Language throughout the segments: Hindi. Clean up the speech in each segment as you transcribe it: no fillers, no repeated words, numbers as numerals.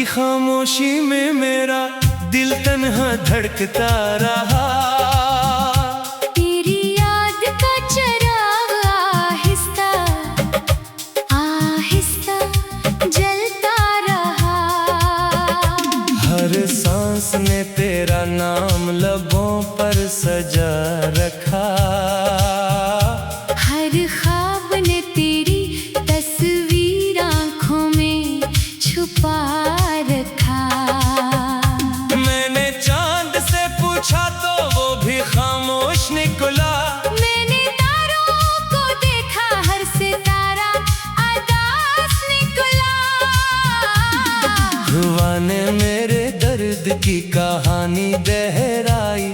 की खामोशी में मेरा दिल तन्हा धड़कता रहा। तेरी याद का चिराग आहिस्ता आहिस्ता जलता रहा। हर सांस ने तेरा नाम लबों पर सजा रखा। हर ख्वाब ने तेरी तस्वीर आँखों में छुपा रखा। मैंने चांद से पूछा तो वो भी खामोश निकला। मैंने तारों को देखा, हर सितारा अदास निकला। हुआ ने मेरे दर्द की कहानी दोहराई।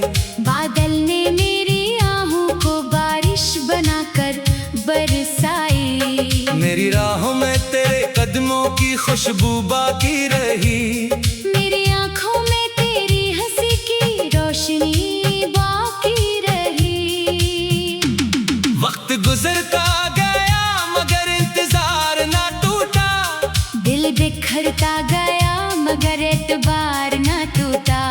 बादल ने मेरी आहों को बारिश बनाकर बरसाई। मेरी राहों में तेरे कदमों की खुशबू बाकी रही। मेरी आँखों में तेरी हंसी की रोशनी बाकी रही। वक्त गुजरता गया मगर इंतजार ना टूटा। दिल बिखरता गया मगर एतबार ना टूटा।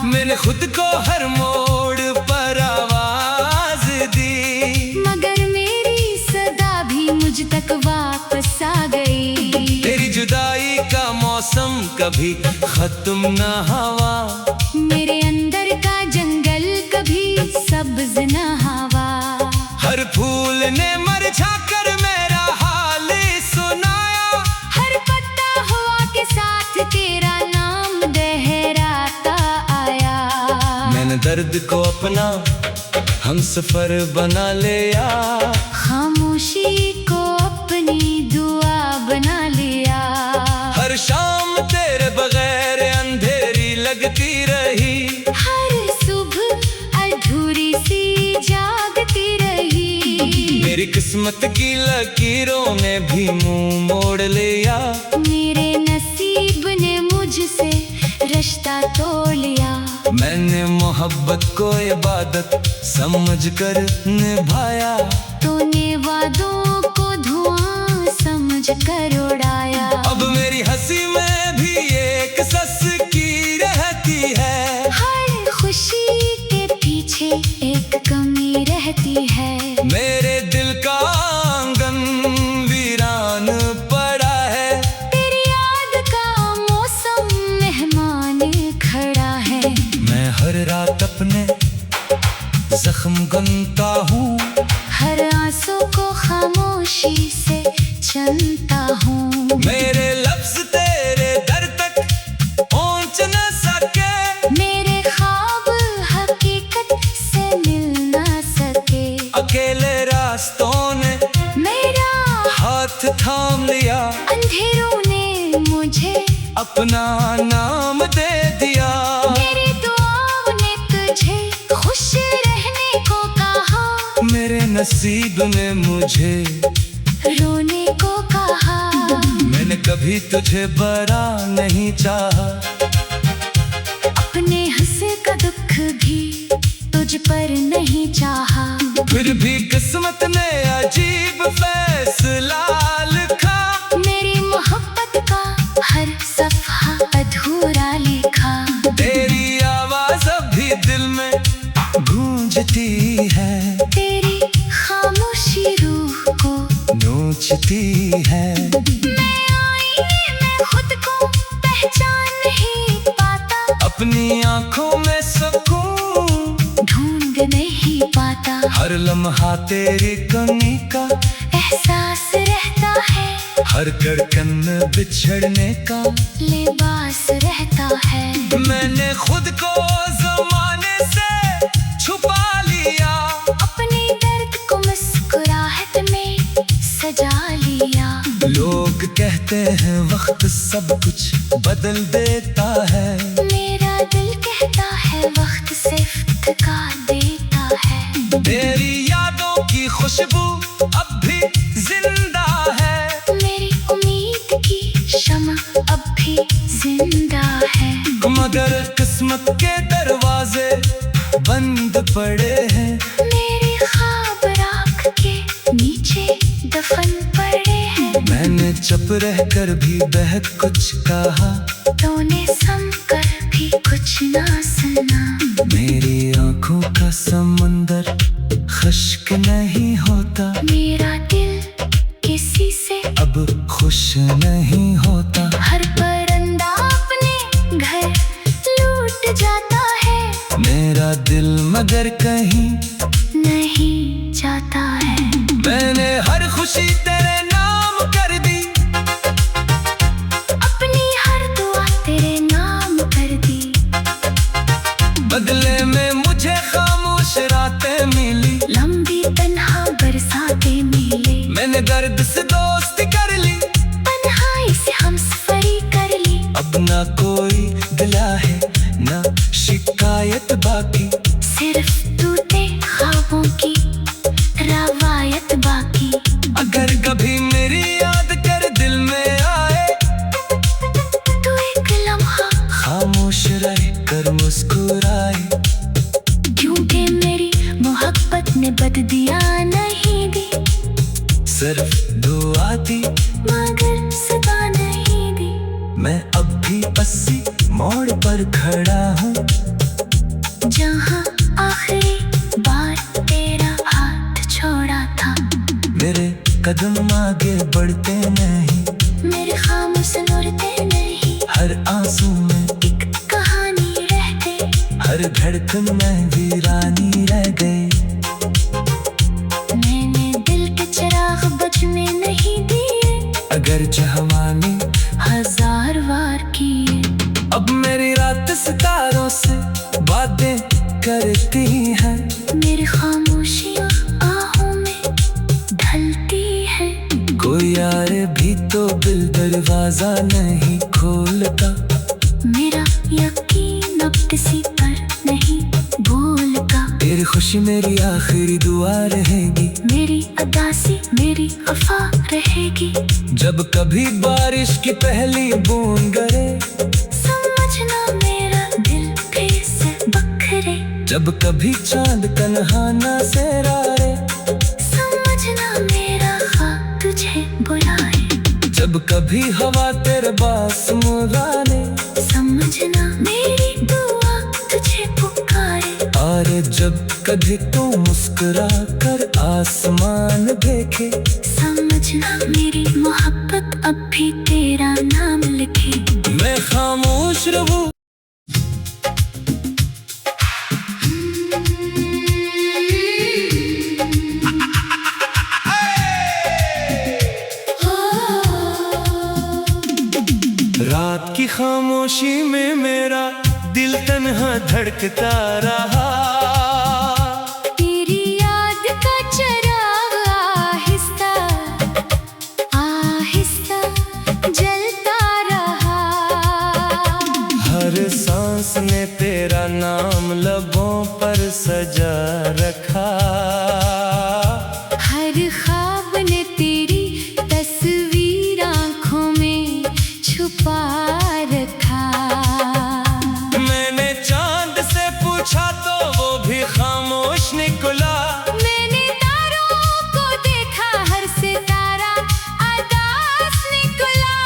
मैंने खुद को हर मोड़ पर आवाज दी, मगर मेरी सदा भी मुझ तक वापस आ गई। तेरी जुदाई का मौसम कभी खत्म न हुआ। मेरे अंदर का जंगल कभी सब्ज न हवा। हर फूल ने मुरझा कर मेरा हाल सुनाया। हर पत्ता हवा के साथ तेरा नाम दोहराता आया। मैंने दर्द को अपना हमसफर बना लिया। खामोशी को अपनी दुआ बना लिया। हर शाम तेरे बगैर अंधेरी लगती रही। हर सुबह अधूरी सी जागती रही। मेरी किस्मत की लकीरों ने भी मुंह मोड़ लिया। मेरे नसीब ने मुझसे रिश्ता तोड़ लिया। मैंने मोहब्बत को इबादत समझकर निभाया। तूने वादों को धुआं समझकर उड़ाया। अब मेरी हंसी में भी एक सस्की रहती है। हर खुशी के पीछे एक कमी रहती है। मेरे दिल का आंगन वीरान पड़ा है। तेरी याद का मौसम मेहमान खड़ा है। मैं हर रात अपने जख्म गनता हूँ। हर आंसू को खामोशी से चनता हूँ। मेरे लफ्ज तेरे दर तक पहुँच न सके। मेरे ख्वाब हकीकत से मिल ना सके। अकेले रास्तों ने मेरा हाथ थाम लिया। अंधेरों ने मुझे अपना नाम दे दिया। मेरी दुआओं ने तुझे खुश रहने को कहा। मेरे नसीब ने मुझे रोने को कहा। मैंने कभी तुझे बरा नहीं चाहा। अपने हंसे का दुख भी तुझ पर नहीं चाहा। फिर भी किस्मत ने अजीब फैसला लिखा। मेरी मोहब्बत का हर सफा अधूरा लिखा। तेरी आवाज अभी दिल में गूंजती है। तेरी खामोशी रूह को नोचती है। मैं आईने में खुद को पहचान नहीं पाता। अपनी आंखों में सुकून ढूंढ नहीं पाता। हर लम्हा तेरी कमी का एहसास रहता है। हर धड़कन बिछड़ने का लिबास रहता है। मैंने खुद को जमाने से छुपा लिया। अपने दर्द को मुस्कुराहट में सजा लिया। लोग कहते हैं वक्त सब कुछ बदल देता है। मेरा दिल कहता है वक्त सिर्फ थका देता है। तेरी यादों की खुशबू अब भी जिंदा है। मेरी उम्मीद की शमा अब भी जिंदा है। मगर किस्मत के दरवाजे बंद पड़े हैं। मेरे ख्वाब राख के नीचे दफन पड़े हैं। मैंने चुप रहकर भी बहुत कुछ कहा, तूने सुनकर भी कुछ ना सुना। मेरी आंखों का समंदर खुश्क नहीं होता, मेरा दिल किसी से अब खुश नहीं होता। हर परिंदा अपने घर लूट जाता है, मेरा दिल मगर कहीं नहीं जाता है। मैंने हर खुशी तेरे नाम कर दी, अपनी हर दुआ तेरे नाम कर दी। बदले में मुझे खामोश रातें मिली, लंबी तन्हा बरसातें मिले। मैंने दर्द से दोस्ती कर ली, तन्हाई से हमसफरी कर ली। अब ना कोई गिला है ना शिकायत बाकी, सिर्फ टूटे ख्वाबों की रवायत बाकी। अगर कभी मेरी याद कर दिल में आए, तू एक लम्हा खामोश रह कर मुस्कुराए। क्योंकि मेरी मोहब्बत ने बददियां नहीं दी, सिर्फ दुआ दी, मगर सदा नहीं दी। मैं अब भी 80 मोड़ पर खड़ा हूँ, जहाँ आखिरी बार तेरा हाथ छोड़ा था। मेरे कदम आगे बढ़ते नहीं, मेरे ख्वाब सुनते नहीं। हर आंसू में एक कहानी रहते, हर धड़कन में वीरानी रह गई। मैंने दिल के चिराग बुझने नहीं दिए, अगर जवानी हजार वार किए। अब मेरी रात सितारों से बातें करती है, मेरी खामोशियाँ आहों में ढलती है। कोई आए भी तो दिल दरवाजा नहीं खोलता। मेरा यकीन अब किसी पर नहीं भूलता। तेरी खुशी मेरी आखिरी दुआ रहेगी, मेरी अदासी मेरी वफा रहेगी। जब कभी बारिश की पहली बूंद गिरे, समझना मेरा दिल फिर से बखरे। जब कभी चांद तन्हा ना सेरारे, समझना मेरा ख्वाब तुझे बुलाए। जब कभी हवा तेरे पास मुगाने, समझना मेरी दुआ तुझे पुकारे। और जब कभी तू मुस्कुरा कर आसमान देखे, समझना मेरी मोहब्बत अब भी तेरा नाम लिखे। मैं खामोश रहूं। रात की खामोशी में मेरा दिल तन्हा धड़कता रहा, तेरी याद का चिराग आहिस्ता आहिस्ता जलता रहा। हर सांस ने तेरा नाम लबों पर सजा रखा, हर ख्वाब ने तेरी तस्वीर आँखों में छुपा रखा। मैंने चांद से पूछा तो वो भी खामोश निकला, मैंने तारों को देखा हर सितारा अदास निकला।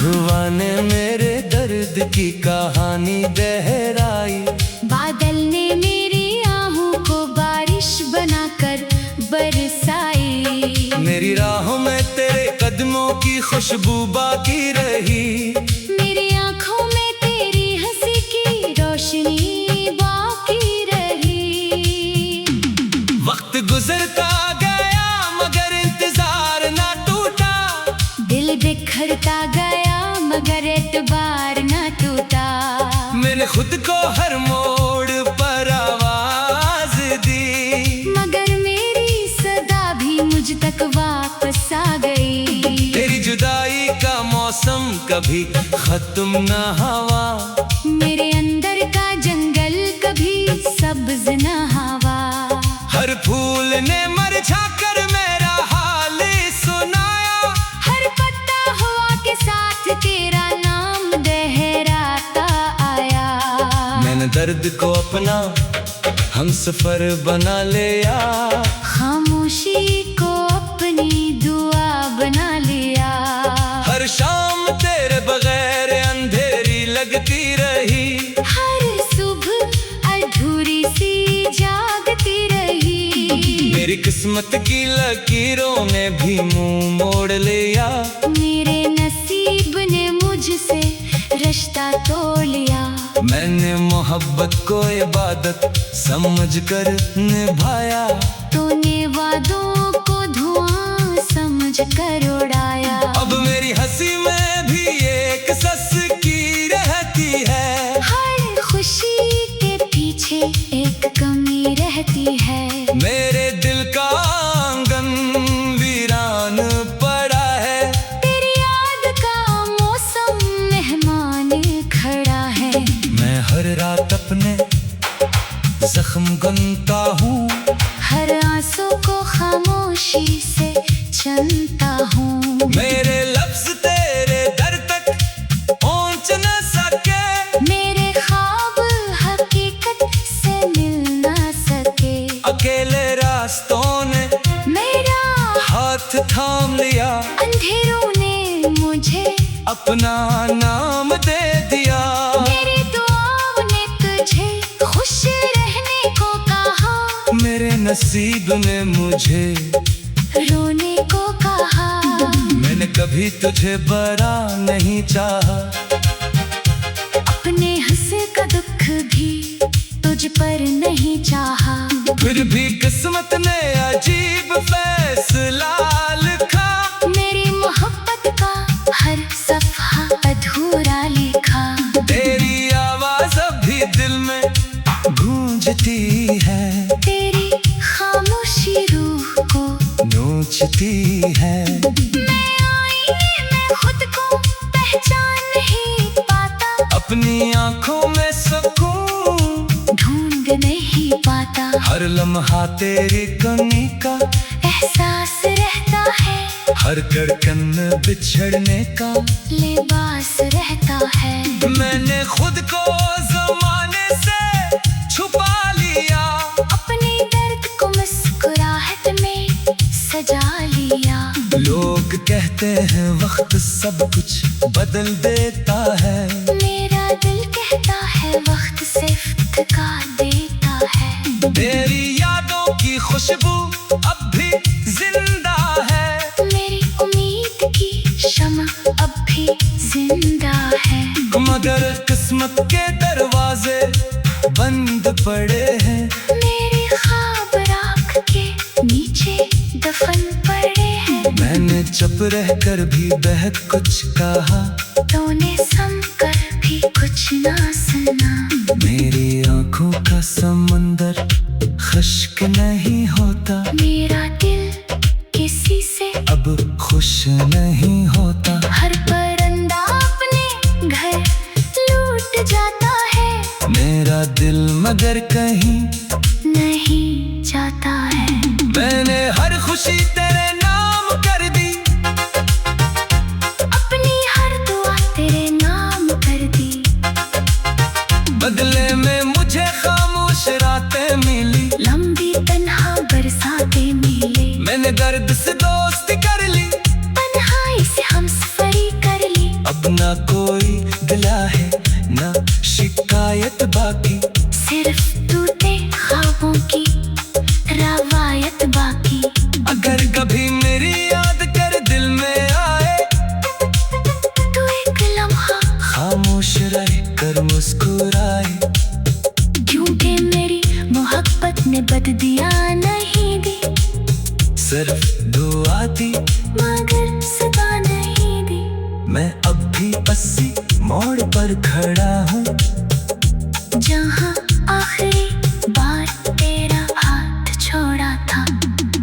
हुआ ने मेरे दर्द की कहानी दोहराई, बादल ने मेरी आहों को बारिश बनाकर बरसाई। मेरी राहों में तेरे कदमों की खुशबू बाकी रही, मेरी आँखों में तेरी हंसी की रोशनी बाकी रही। वक्त गुजरता गया मगर इंतजार ना टूटा, दिल बिखरता गया मगर एतबार न टूटा। मैंने खुद को हर मोड़ पर आवाज दी, मगर मेरी सदा भी मुझ तक वापस आ गई। तेरी जुदाई का मौसम कभी खत्म न हुआ, मेरे अंदर का जंगल कभी सब्ज न हवा। हर फूल ने मुरझा कर मेरा हाल सुनाया, हर पत्ता हवा के साथ तेरा नाम लहराता आया। मैंने दर्द को अपना हमसफर बना लिया, खामोशी को अपनी दुआ बना जगती रही, हर सुबह अधूरी सी जागती रही। मेरी किस्मत की लकीरों ने भी मुंह मोड़ लिया, मेरे नसीब ने मुझसे रिश्ता तोड़ लिया। मैंने मोहब्बत को इबादत समझकर निभाया, तूने वादों को धुआं समझ कर उड़ाया। अब मेरी हंसी में भी एक सस्की रहती है, हर खुशी के पीछे एक कमी रहती है। मेरे दिल का आंगन वीरान पड़ा है, तेरी याद का मौसम मेहमान खड़ा है। मैं हर रात अपने जख्म गनता हूँ, हर आंसू को खामोशी से चलता हूँ। मेरे लफ्ज तेरे दर तक पहुँच न सके, मेरे ख्वाब हकीकत से मिल न सके। अकेले रास्तों ने मेरा हाथ थाम लिया, अंधेरों ने मुझे अपना नाम दे दिया। मेरी दुआओं ने तुझे खुश रहने को कहा, मेरे नसीब ने मुझे रोने को कहा। मैंने कभी तुझे बरा नहीं चाहा, अपने हंसे का दुख भी तुझ पर नहीं चाहा। फिर भी किस्मत ने अजीब फैसला लिखा, मेरी मोहब्बत का हर सफा अधूरा लिखा। तेरी आवाज अभी दिल में गूंजती है, तेरी खामोशी रूह को नोचती है। मैं आईने में खुद को पहचान नहीं पाता, अपनी आंखों में सुकून ढूंढ नहीं पाता। हर लम्हा तेरी कमी का एहसास रहता है, हर धड़कन बिछड़ने का लिबास रहता है। मैंने खुद को जमाने से छुपा लिया, अपने दर्द को मुस्कुराहट में सजा लिया। लोग कहते हैं वक्त सब कुछ बदल देता है, मेरा दिल कहता है वक्त सिर्फ थका देता है। तेरी यादों की खुशबू अब भी जिंदा है, मेरी उम्मीद की शम्म अब भी जिंदा है। मगर किस्मत के दरवाजे बंद पड़े हैं, मेरे ख्वाब राख के नीचे दफन पड़े हैं। मैंने चुप रहकर भी बहुत कुछ कहा, तूने समकर भी कुछ ना सुना। मेरी आंखों का समंदर खुश्क नहीं होता, मेरा दिल किसी से अब खुश नहीं होता। हर परिंदा अपने घर लूट जाता है, मेरा दिल मगर कहीं नहीं जाता है। मैंने हर खुशी तेरे नाम कर दी, अपनी हर दुआ तेरे नाम कर दी। बदले में मुझे खामोश रातें मिली, लंबी तन्हा बरसातें मिले। मैंने दर्द से दोस्ती कर ली, तन्हाई से हमसफरी कर ली। अब ना कोई गिला है ना शिकायत बाकी, सिर्फ टूटे ख्वाबों की रवायत बाकी। अगर कभी मेरी याद कर दिल में आए, तू एक लम्हा खामोश रह कर मुस्कुराए। क्योंकि मेरी मोहब्बत ने बददियां नहीं दी, सिर्फ दुआ दी मगर सदा नहीं दी। मैं अब भी 80 मोड़ पर खड़ा हूँ, जहाँ आखिरी बार तेरा हाथ छोड़ा था।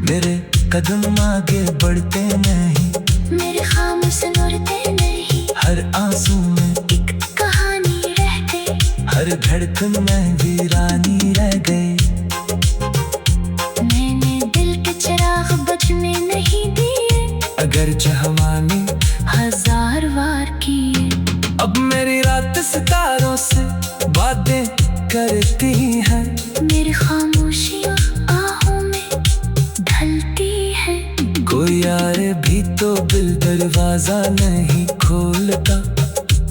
मेरे कदम आगे बढ़ते नहीं, मेरे ख्वाब सुनते नहीं। हर आंसू में एक कहानी रहते, हर धड़कन में वीरानी रह गई। मैंने दिल के चिराग बुझने नहीं दिए, अगर चाहवानी हजार वार किए। अब मेरी रात सितारों से बातें करती है, मेरी खामोशियाँ आहों में ढलती है। कोई आए भी तो दिल दरवाजा नहीं खोलता।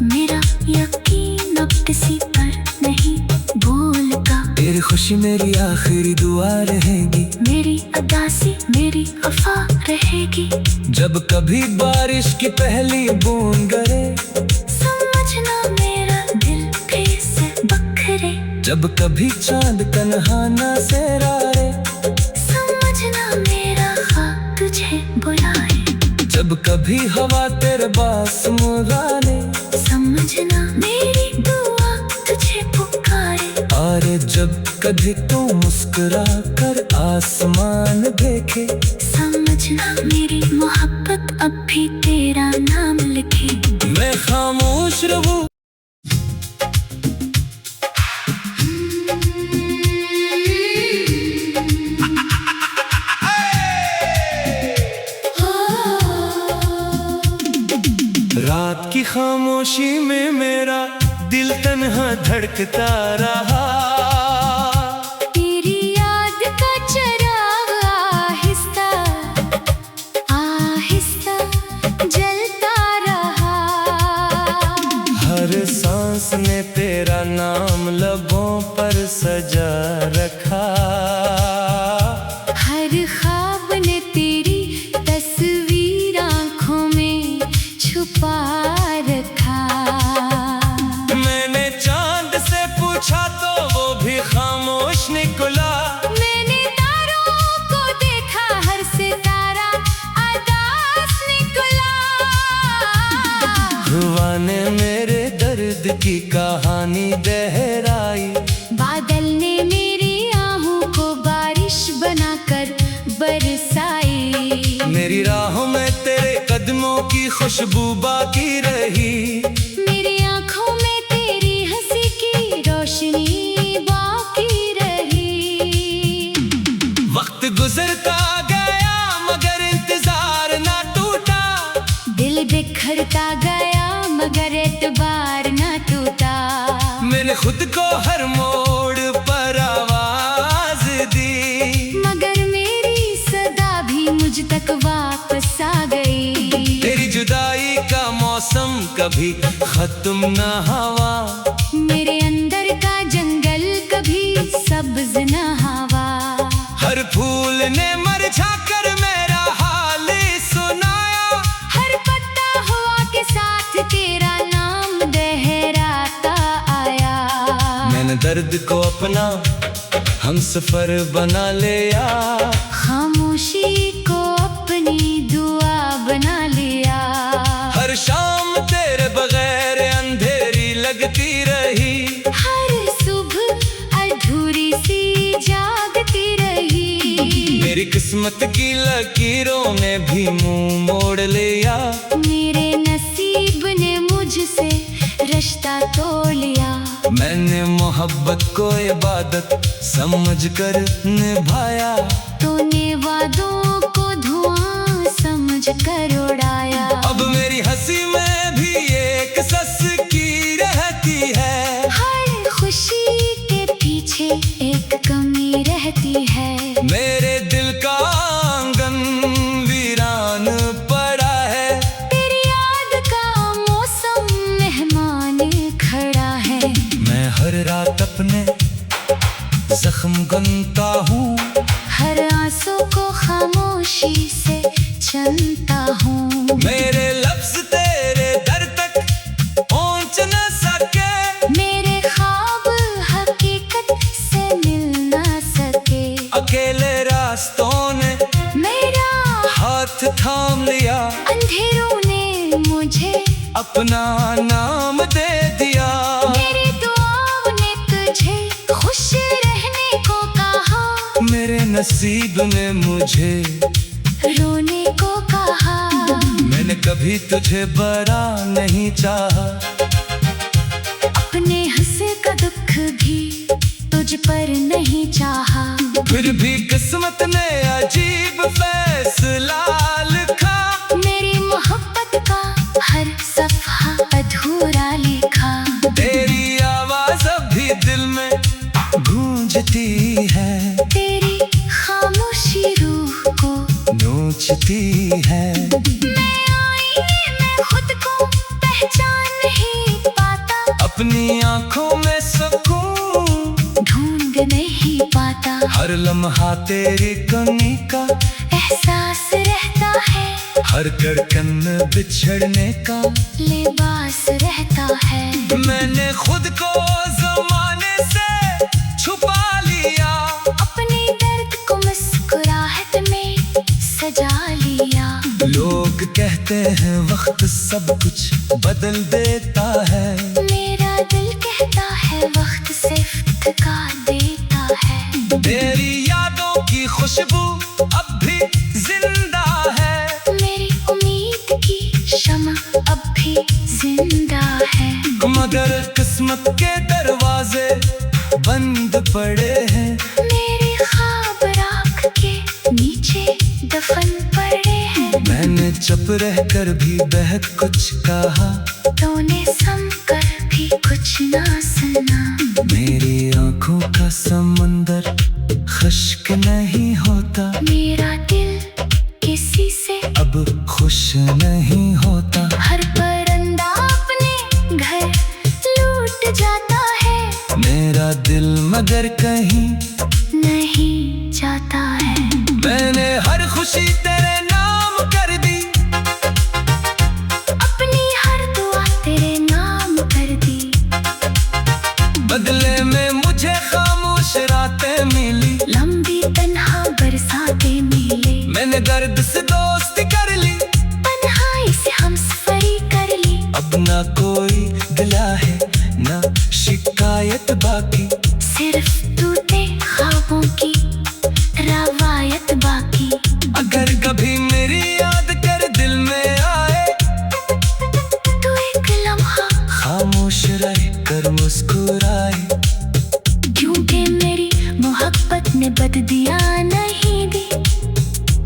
मेरा यकीन अब किसी पर नहीं बोल का। तेरी खुशी मेरी आखिरी दुआ रहेगी, मेरी अदासी मेरी वफा रहेगी। जब कभी बारिश की पहली बूंद गिरे, समझना मेरा दिल फिर से बखरे। जब कभी चांद कन्हाना से रारे, समझना मेरा ख्वाब तुझे बुलाए। जब कभी हवा तेरे पास मुगाने, समझना मेरी दुआ तुझे पुकारे। और जब कभी तू मुस्कुरा कर आसमान देखे, समझना मेरी मोहब्बत अब भी तेरा नाम लिखे। मैं खामोश रहूं रात की खामोशी में, मेरा दिल तन्हा धड़कता रहा। तेरी याद का चिराग आहिस्ता आहिस्ता जलता रहा। हर सांस ने तेरा नाम लबों पर सजा रखा। हर ख्वाब ने तेरी तस्वीर आँखों में छुपा रखा। मैंने चांद से पूछा तो वो भी खामोश निकला। मैंने तारों को देखा, हर सितारा अदास निकला। हुआ ने मेरे दर्द की कहानी दोहराई। बादल ने मेरी आहों को बारिश बनाकर बरसाई। मेरी राहों में तेरे कदमों की खुशबू बाकी रही। मेरी आँखों में तेरी हंसी की रोशनी बाकी रही। वक्त गुजरता गया मगर इंतजार ना टूटा। दिल बिखरता गया मगर एतबार न टूटा। मैंने खुद को हर मोड़ पर आवाज दी, मगर मेरी सदा भी मुझ तक वापस आ गई। तेरी जुदाई का मौसम कभी खत्म न हुआ। मेरे अंदर का जंगल कभी सब्ज न हवा। हर फूल ने मुरझा कर मेरा हाल सुनाया। हर पत्ता हवा के साथ तेरा नाम दोहराता आया। मैंने दर्द को अपना हम सफर बना लिया। खामोशी को अपनी दुआ बना लिया। हर शाम तेरे बगैर अंधेरी लगती रही। हर सुबह अधूरी सी जागती रही। मेरी किस्मत की लकीरों ने भी मुंह मोड़ लिया। मेरे नसीब ने मुझसे रिश्ता तोड़ लिया। मैंने मोहब्बत को इबादत समझकर निभाया। तूने वादों को धुआं समझ कर उड़ाया। अब मेरी हंसी में भी एक सस्की रहती है। हर खुशी के पीछे एक कमी रहती है। मेरे दिल का आंगन वीरान पड़ा है। तेरी याद का मौसम मेहमान खड़ा है। मैं हर रात अपने जख्म गनता हूँ। हर आंसू को खामोशी से चनता हूँ। मेरे लफ्ज तेरे दर तक पहुँच न सके। मेरे ख्वाब हकीकत से मिल न सके। अकेले रास्तों ने मेरा हाथ थाम लिया। अंधेरों ने मुझे अपना नाम दे दिया। मेरी दुआओं ने तुझे खुश रहने को कहा। मेरे नसीब ने मुझे रोने को कहा। मैंने कभी तुझे बरा नहीं चाहा। अपने हंसे का दुख भी तुझ पर नहीं चाहा। फिर भी किस्मत ने अजीब फैसला लिखा। मेरी मोहब्बत का हर सफा अधूरा लिखा। तेरी आवाज अभी दिल में गूंजती है। तेरी खामोशी रूह को नोचती है। मैं आईने में खुद को पहचान नहीं पाता। अपनी आंखों में सुकून ढूंढ नहीं पाता, हर लम्हा तेरी कमी का एहसास रहता है, हर धड़कन में बिछड़ने का लिबास रहता है। मैंने खुद को ज़माने से छुपा लिया, अपने दर्द को मुस्कुराहट में सजा लिया। लोग कहते हैं वक्त सब कुछ बदल देता है, मेरा दिल कहता है वक्त सिर्फ थका देता है। तेरी यादों की खुशबू अब भी जिंदा है, मेरी उम्मीद की शम्म अब भी जिंदा है। मगर किस्मत के दरवाजे बंद पड़े हैं, मेरे ख्वाब राख के नीचे दफन पड़े हैं। मैंने चुप रहकर भी बहुत कुछ कहा, तूने समकर भी कुछ ना सुना। मेरी आंखों का समंदर खुश्क नहीं होता, मेरा दिल किसी से अब खुश नहीं होता। हर परिंदा अपने घर लूट जाता है, मेरा दिल मगर कहीं नहीं जाता है। मैंने हर खुशी तेरे नाम कर दी, अपनी हर दुआ तेरे नाम कर दी। बदले में मुझे खामोश रातें मिली, लंबी तन्हा बरसातें मिले, मैंने दर्द से दोस्ती कर ली, तन्हाई से हमसफरी कर ली। अब ना कोई गिला है ना शिकायत बाकी, सिर्फ टूटे ख्वाबों की रवायत बाकी। अगर कभी मेरी याद कर दिल में आए, तू एक लम्हा खामोश रह कर मुस्कुराए, क्योंकि मेरी मोहब्बत ने बददियां नहीं दी,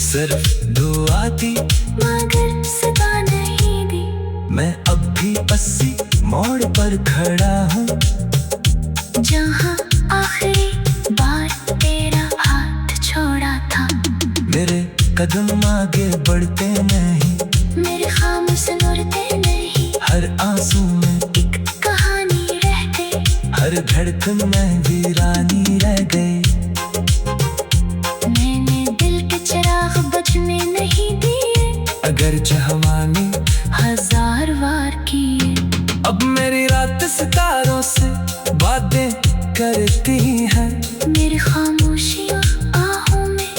सिर्फ दुआ दी। मगर सदा नहीं दी। मैं अब भी 80 मोड़ पर खड़ा हूँ, जहाँ आखिरी बार तेरा हाथ छोड़ा था। मेरे कदम आगे बढ़ते नहीं, मेरे खामोश मुड़ते नहीं, हर आंसू में एक कहानी रहते, हर धड़कन में वीरानी रह गई। मैंने दिल के चिराग बुझने नहीं दिए, अगर चाहवानी हजार वार किए। अब मेरी रात सितारों से बातें करती है, मेरी खामोशियाँ आहों में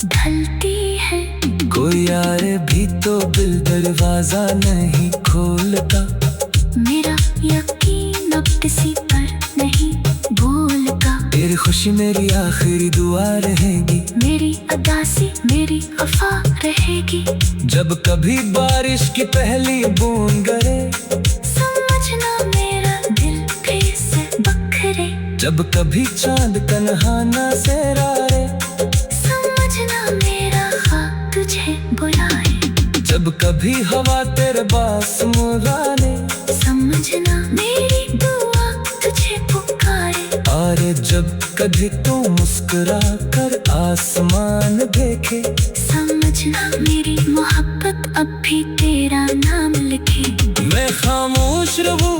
ढलती है। कोई यारे भी तो दिल दरवाजा नहीं खोलता, मेरा यकीन अब किसी पर नहीं भूलता। तेरी खुशी मेरी आखिरी दुआ रहेगी, मेरी अदासी मेरी वफा रहेगी। जब कभी बारिश की पहली बूंद गिरे, समझना मेरा दिल फिर से बखरे। जब कभी चांद कन्हाना से रारे, समझना मेरा ख्वाब तुझे बुलाए। जब कभी हवा तेरे पास मुगाने, समझना मेरी दुआ तुझे पुकारे। और जब कभी तू मुस्कुरा कर आसमान देखे, समझना मेरी मोहब्बत अब भी तेरा नाम लिखे। मैं खामोश रहूं।